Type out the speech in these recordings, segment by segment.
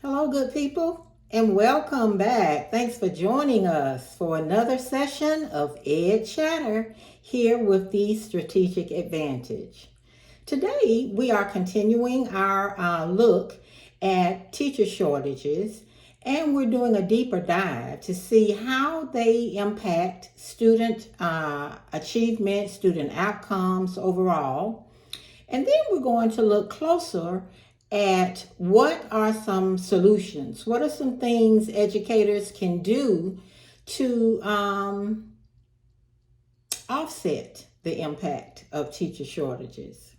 Hello, good people, and welcome back. Thanks for joining us for another session of Ed Chatter here with the Strategic Advantage. Today, we are continuing our look at teacher shortages, and we're doing a deeper dive to see how they impact student achievement, student outcomes overall. And then we're going to look closer at what are some solutions, what are some things educators can do to offset the impact of teacher shortages.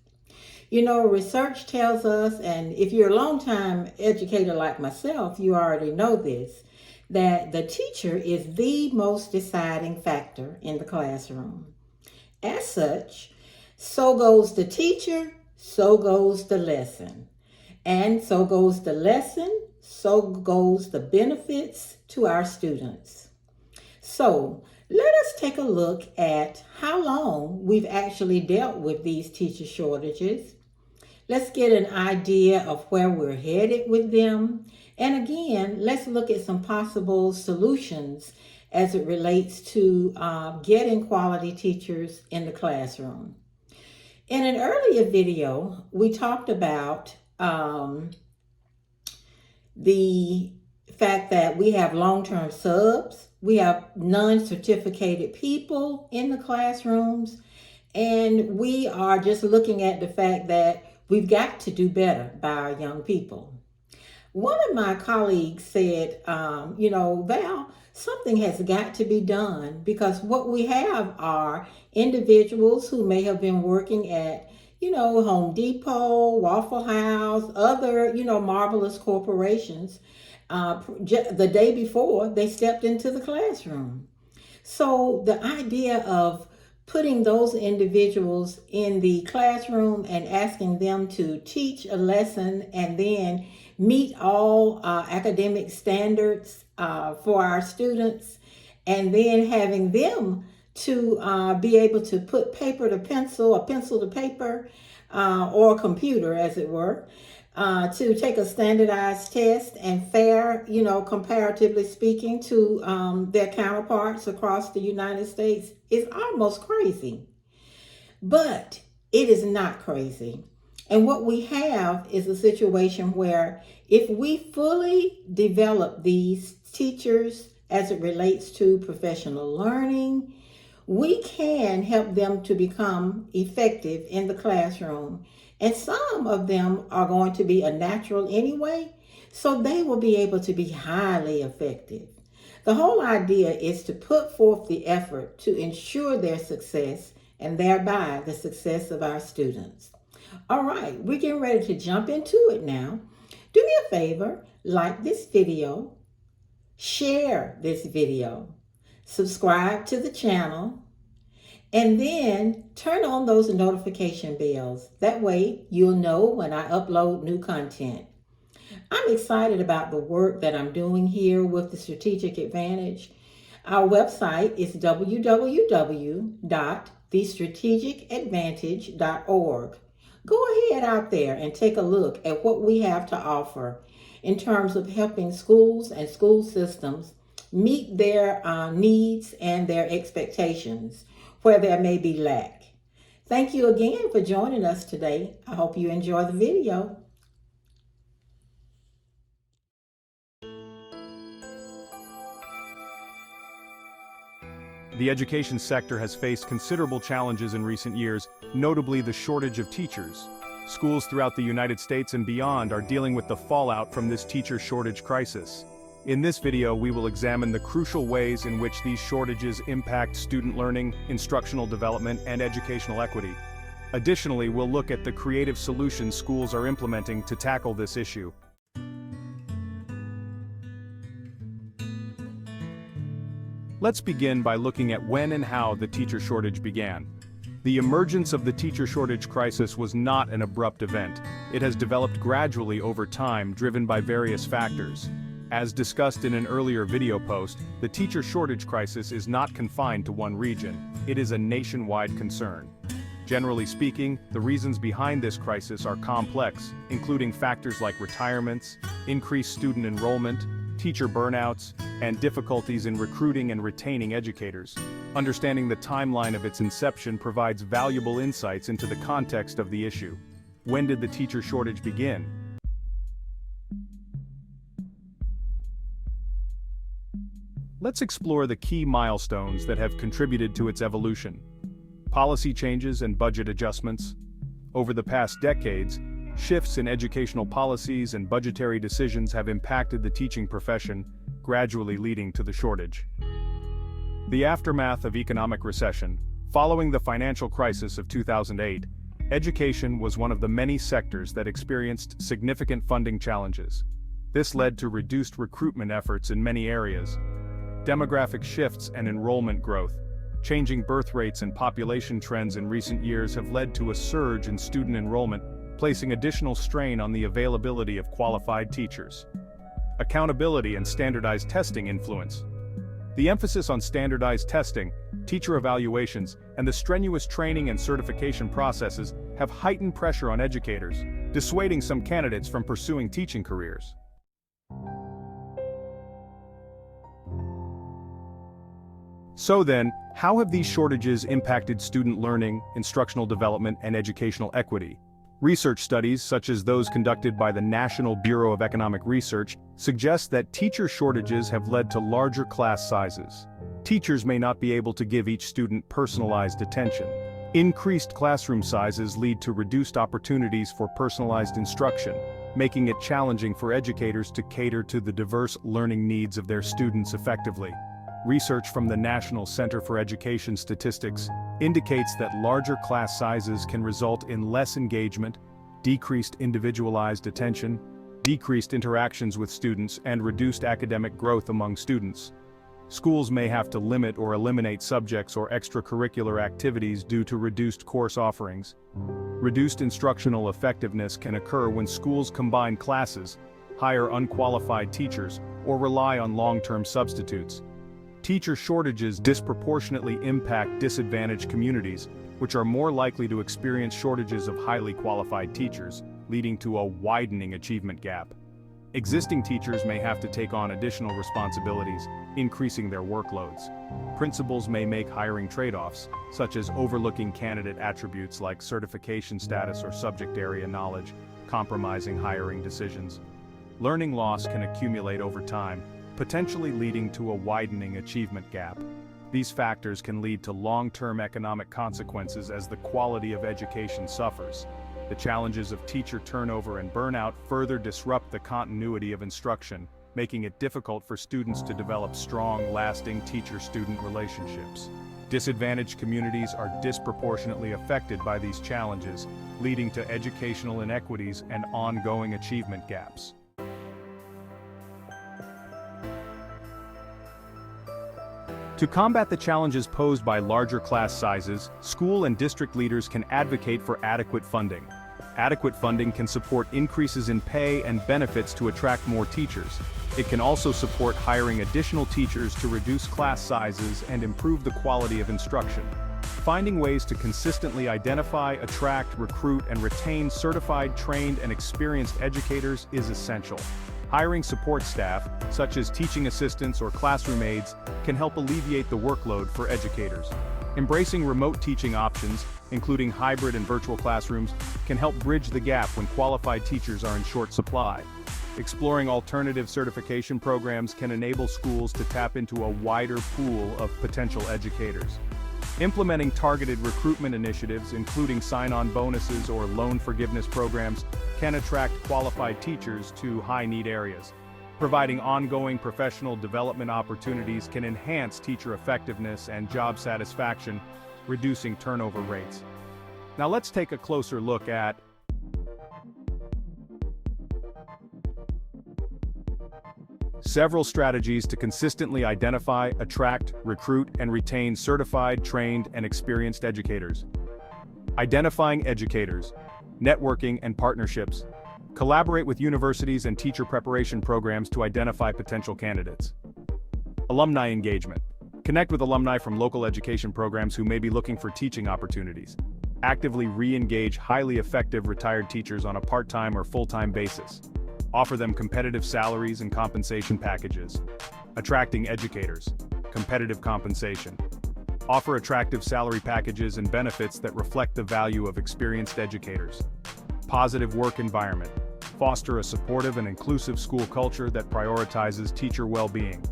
You know, research tells us, and if you're a long-time educator like myself, you already know this, that the teacher is the most deciding factor in the classroom. As such, so goes the teacher, so goes the lesson. And so goes the lesson, so goes the benefits to our students. So let us take a look at how long we've actually dealt with these teacher shortages. Let's get an idea of where we're headed with them. And again, let's look at some possible solutions as it relates to getting quality teachers in the classroom. In an earlier video, we talked about the fact that we have long-term subs, we have non-certificated people in the classrooms, and we are just looking at the fact that we've got to do better by our young people. One of my colleagues said, Val, something has got to be done because what we have are individuals who may have been working at, Home Depot, Waffle House, other, marvelous corporations. The day before they stepped into the classroom. So the idea of putting those individuals in the classroom and asking them to teach a lesson and then meet all academic standards for our students, and then having them to be able to put paper to pencil or pencil to paper or a computer, as it were, to take a standardized test and fare, comparatively speaking, to their counterparts across the United States is almost crazy. But it is not crazy. And what we have is a situation where if we fully develop these teachers as it relates to professional learning, we can help them to become effective in the classroom. And some of them are going to be a natural anyway, so they will be able to be highly effective. The whole idea is to put forth the effort to ensure their success and thereby the success of our students. All right, we're getting ready to jump into it now. Do me a favor, like this video, share this video, subscribe to the channel, and then turn on those notification bells. That way you'll know when I upload new content. I'm excited about the work that I'm doing here with the Strategic Advantage. Our website is www.thestrategicadvantage.org. Go ahead out there and take a look at what we have to offer in terms of helping schools and school systems meet their needs and their expectations where there may be lack. Thank you again for joining us today. I hope you enjoy the video. The education sector has faced considerable challenges in recent years, notably the shortage of teachers. Schools throughout the United States and beyond are dealing with the fallout from this teacher shortage crisis. In this video, we will examine the crucial ways in which these shortages impact student learning, instructional development, and educational equity. Additionally, we'll look at the creative solutions schools are implementing to tackle this issue. Let's begin by looking at when and how the teacher shortage began. The emergence of the teacher shortage crisis was not an abrupt event. It has developed gradually over time, driven by various factors. As discussed in an earlier video post, the teacher shortage crisis is not confined to one region. It is a nationwide concern. Generally speaking, the reasons behind this crisis are complex, including factors like retirements, increased student enrollment, teacher burnouts, and difficulties in recruiting and retaining educators. Understanding the timeline of its inception provides valuable insights into the context of the issue. When did the teacher shortage begin? Let's explore the key milestones that have contributed to its evolution. Policy changes and budget adjustments. Over the past decades, shifts in educational policies and budgetary decisions have impacted the teaching profession, gradually leading to the shortage. The aftermath of economic recession. Following the financial crisis of 2008, education was one of the many sectors that experienced significant funding challenges. This led to reduced recruitment efforts in many areas. Demographic shifts and enrollment growth. Changing birth rates and population trends in recent years have led to a surge in student enrollment, placing additional strain on the availability of qualified teachers. Accountability and standardized testing influence. The emphasis on standardized testing, teacher evaluations, and the strenuous training and certification processes have heightened pressure on educators, dissuading some candidates from pursuing teaching careers. So then, how have these shortages impacted student learning, instructional development, and educational equity? Research studies, such as those conducted by the National Bureau of Economic Research, suggest that teacher shortages have led to larger class sizes. Teachers may not be able to give each student personalized attention. Increased classroom sizes lead to reduced opportunities for personalized instruction, making it challenging for educators to cater to the diverse learning needs of their students effectively. Research from the National Center for Education Statistics indicates that larger class sizes can result in less engagement, decreased individualized attention, decreased interactions with students, and reduced academic growth among students. Schools may have to limit or eliminate subjects or extracurricular activities due to reduced course offerings. Reduced instructional effectiveness can occur when schools combine classes, hire unqualified teachers, or rely on long-term substitutes. Teacher shortages disproportionately impact disadvantaged communities, which are more likely to experience shortages of highly qualified teachers, leading to a widening achievement gap. Existing teachers may have to take on additional responsibilities, increasing their workloads. Principals may make hiring trade-offs, such as overlooking candidate attributes like certification status or subject area knowledge, compromising hiring decisions. Learning loss can accumulate over time, potentially leading to a widening achievement gap. These factors can lead to long-term economic consequences as the quality of education suffers. The challenges of teacher turnover and burnout further disrupt the continuity of instruction, making it difficult for students to develop strong, lasting teacher-student relationships. Disadvantaged communities are disproportionately affected by these challenges, leading to educational inequities and ongoing achievement gaps. To combat the challenges posed by larger class sizes, school and district leaders can advocate for adequate funding. Adequate funding can support increases in pay and benefits to attract more teachers. It can also support hiring additional teachers to reduce class sizes and improve the quality of instruction. Finding ways to consistently identify, attract, recruit, and retain certified, trained, and experienced educators is essential. Hiring support staff, such as teaching assistants or classroom aides, can help alleviate the workload for educators. Embracing remote teaching options, including hybrid and virtual classrooms, can help bridge the gap when qualified teachers are in short supply. Exploring alternative certification programs can enable schools to tap into a wider pool of potential educators. Implementing targeted recruitment initiatives, including sign-on bonuses or loan forgiveness programs, can attract qualified teachers to high-need areas. Providing ongoing professional development opportunities can enhance teacher effectiveness and job satisfaction, reducing turnover rates. Now let's take a closer look at several strategies to consistently identify, attract, recruit, and retain certified, trained, and experienced educators. Identifying educators, networking and partnerships. Collaborate with universities and teacher preparation programs to identify potential candidates. Alumni engagement. Connect with alumni from local education programs who may be looking for teaching opportunities. Actively re-engage highly effective retired teachers on a part-time or full-time basis. Offer them competitive salaries and compensation packages. Attracting educators. Competitive compensation. Offer attractive salary packages and benefits that reflect the value of experienced educators. Positive work environment. Foster a supportive and inclusive school culture that prioritizes teacher well-being.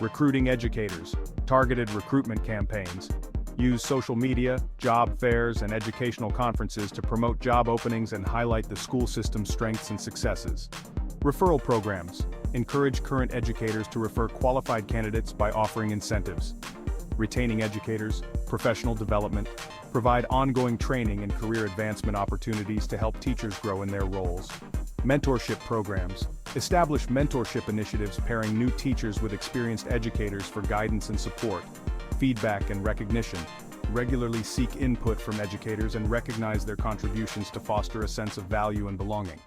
Recruiting educators. Targeted recruitment campaigns. Use social media, job fairs, and educational conferences to promote job openings and highlight the school system's strengths and successes. Referral programs. Encourage current educators to refer qualified candidates by offering incentives. Retaining educators, professional development, provide ongoing training and career advancement opportunities to help teachers grow in their roles. Mentorship programs. Establish mentorship initiatives pairing new teachers with experienced educators for guidance and support. Feedback and recognition. Regularly seek input from educators and recognize their contributions to foster a sense of value and belonging.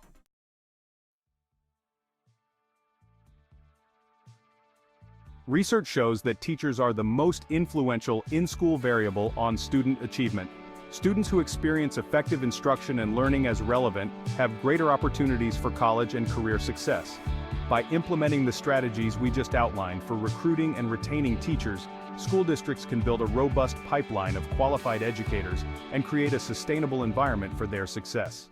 Research shows that teachers are the most influential in-school variable on student achievement. Students who experience effective instruction and learning as relevant have greater opportunities for college and career success. By implementing the strategies we just outlined for recruiting and retaining teachers, school districts can build a robust pipeline of qualified educators and create a sustainable environment for their success.